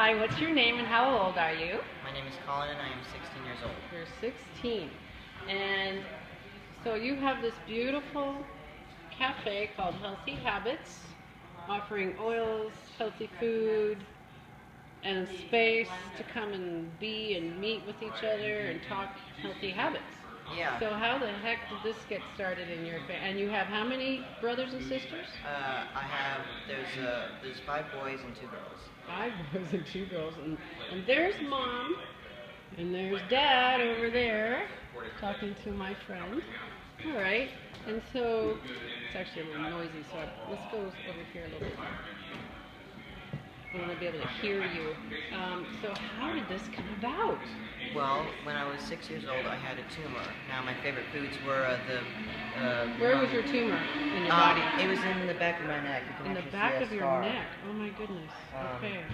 Hi, what's your name and how old are you? My name is Colin and I am 16 years old. You're 16. And so you have this beautiful cafe called Healthy Habits, offering oils, healthy food, and space to come and be and meet with each other and talk healthy habits. Yeah. So how the heck did this get started in your family? And you have how many brothers and sisters? There's 5 boys and 2 girls. 5 boys and 2 girls. And there's Mom. And there's Dad over there talking to my friend. All right. And so it's actually a little noisy, so let's go over here a little bit. I want to be able to hear you. So how did this come about? Well, when I was 6 years old, I had a tumor. Now, my favorite foods were Where was your tumor in your body? It was in the back of my neck. You can In the actually back see a of your scar. neck. Oh my goodness. Okay.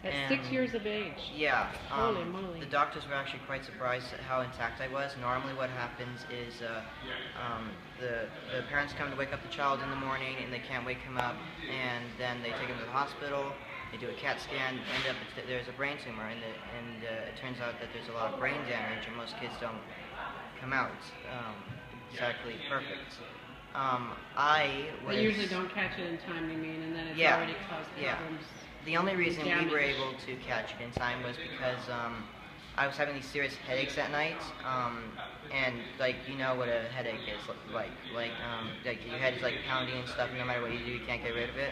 At and 6 years of age. Yeah. Holy moly. The doctors were actually quite surprised at how intact I was. Normally what happens is the parents come to wake up the child in the morning and they can't wake him up, and then they take him to the hospital, they do a CAT scan, end up there's a brain tumor, and it turns out that there's a lot of brain damage and most kids don't come out exactly perfect. They usually don't catch it in time, you mean, and then it's already caused problems. The only reason we were able to catch it in time was because I was having these serious headaches at night, and like you know what a headache is like your head is like pounding and stuff, and no matter what you do, you can't get rid of it.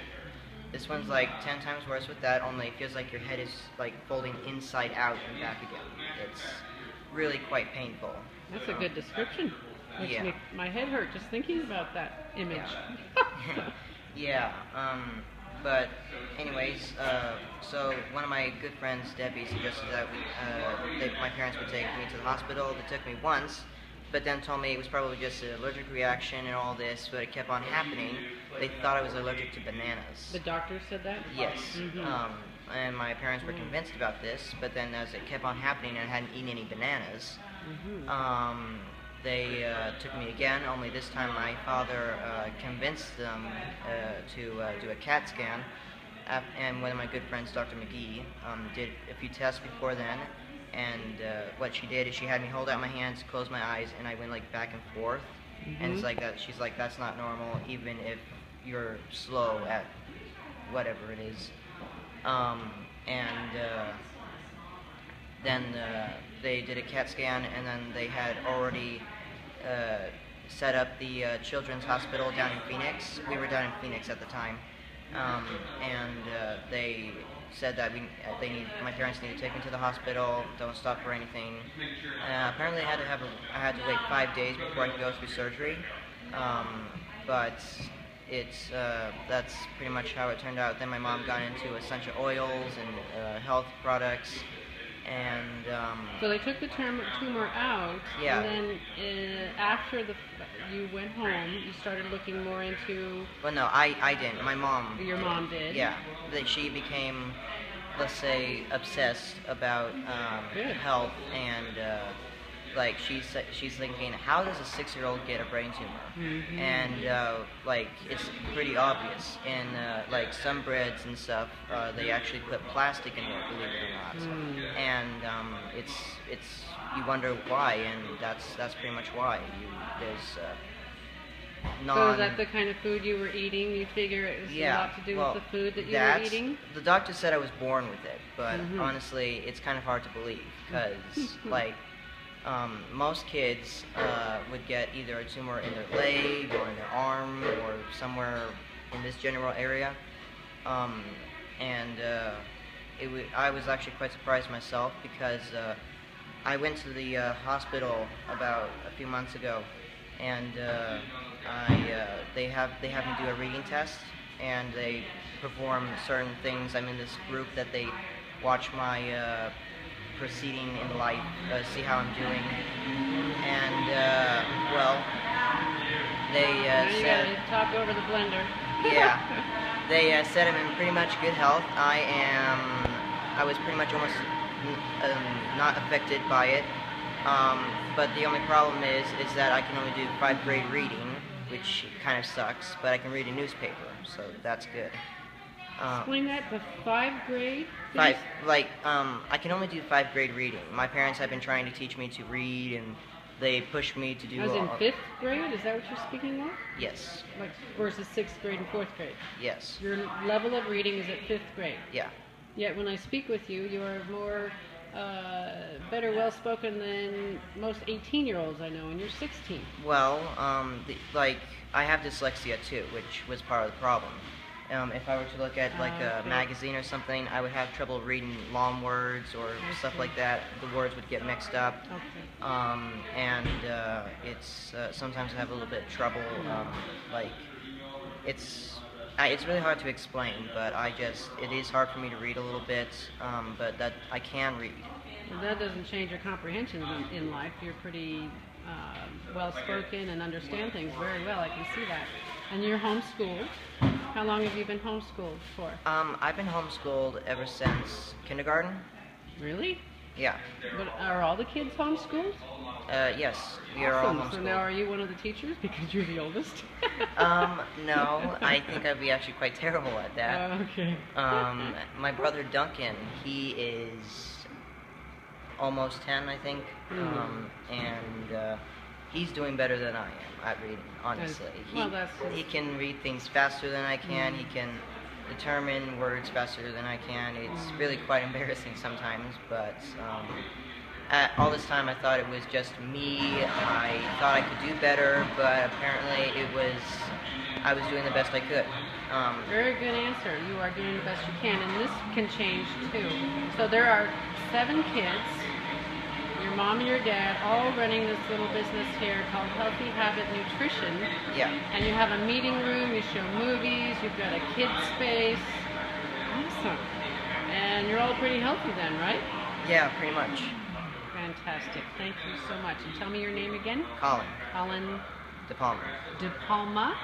This one's like 10 times worse with that, only it feels like your head is like folding inside out and back again. It's really quite painful. That's a good description. Makes my head hurt just thinking about that image. Yeah. But anyways, so one of my good friends, Debbie, suggested that my parents would take me to the hospital. They took me once, but then told me it was probably just an allergic reaction and all this, but it kept on happening. They thought I was allergic to bananas. The doctor said that? Yes. And my parents were convinced about this, but then as it kept on happening and I hadn't eaten any bananas, they took me again, only this time my father convinced them to do a CAT scan. And one of my good friends, Dr. McGee, did a few tests before then. And what she did is she had me hold out my hands, close my eyes, and I went like back and forth. And it's like that. She's like, that's not normal, even if you're slow at whatever it is. Then they did a CAT scan, and then they had already set up the children's hospital down in Phoenix. We were down in Phoenix at the time, and they said that my parents need to take me to the hospital. Don't stop for anything. Apparently, I had to wait 5 days before I could go through surgery, but that's pretty much how it turned out. Then my mom got into essential oils and health products. And so they took the tumor out, and then after you went home, you started looking more into... Well, no, I didn't. My mom Your did. Mom did? Yeah. She became, let's say, obsessed about health, and like she's thinking, how does a 6-year-old get a brain tumor? And like it's pretty obvious. In like some breads and stuff, they actually put plastic in there, believe it or not. And it's you wonder why, and that's pretty much why. So is that the kind of food you were eating? You figure it was a lot to do with the food that you were eating? The doctor said I was born with it, but honestly, it's kind of hard to believe because like. Most kids would get either a tumor in their leg or in their arm or somewhere in this general area, I was actually quite surprised myself because I went to the hospital about a few months ago, and they have me do a reading test, and they perform certain things. I'm in this group that they watch my proceeding in life, see how I'm doing, and well, they said you gotta talk over the blender. They said I'm in pretty much good health. I was pretty much almost not affected by it, but the only problem is that I can only do 5th grade reading, which kind of sucks, but I can read a newspaper, so that's good. Explain that. The 5th grade. I can only do 5th grade reading. My parents have been trying to teach me to read, and they push me to do. As in 5th grade? Is that what you're speaking of? Yes. Like versus 6th grade and 4th grade. Yes. Your level of reading is at 5th grade. Yeah. Yet when I speak with you, you are more better well-spoken than most 18-year-olds I know, and you're 16. Well, I have dyslexia too, which was part of the problem. If I were to look at like a magazine or something, I would have trouble reading long words or stuff like that. The words would get mixed up. And it's sometimes I have a little bit of trouble. It's really hard to explain, but it is hard for me to read a little bit, but that I can read. Well, that doesn't change your comprehension in life. You're pretty well-spoken and understand things very well. I can see that. And you're homeschooled. How long have you been homeschooled for? I've been homeschooled ever since kindergarten. Really? Yeah. But are all the kids homeschooled? Yes, we are all homeschooled. So now are you one of the teachers because you're the oldest? No, I think I'd be actually quite terrible at that. Okay. My brother Duncan, he is almost 10, I think, and he's doing better than I am at reading, honestly. He can read things faster than I can. He can determine words faster than I can. It's really quite embarrassing sometimes, but all this time I thought it was just me. I thought I could do better, but apparently I was doing the best I could. Very good answer. You are doing the best you can, and this can change too. So there are 7 kids, your mom and your dad, all running this little business here called Healthy Habit Nutrition. Yeah. And you have a meeting room, you show movies, you've got a kids space. Awesome. And you're all pretty healthy then, right? Yeah, pretty much. Fantastic. Thank you so much. And tell me your name again. Colin. Colin De Palma. De Palma?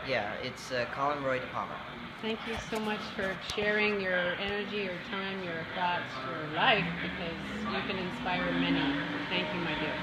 Yeah, it's Colin Roy De Palma. Thank you so much for sharing your energy, your time, your thoughts, your life, because you can inspire many. Thank you, my dear.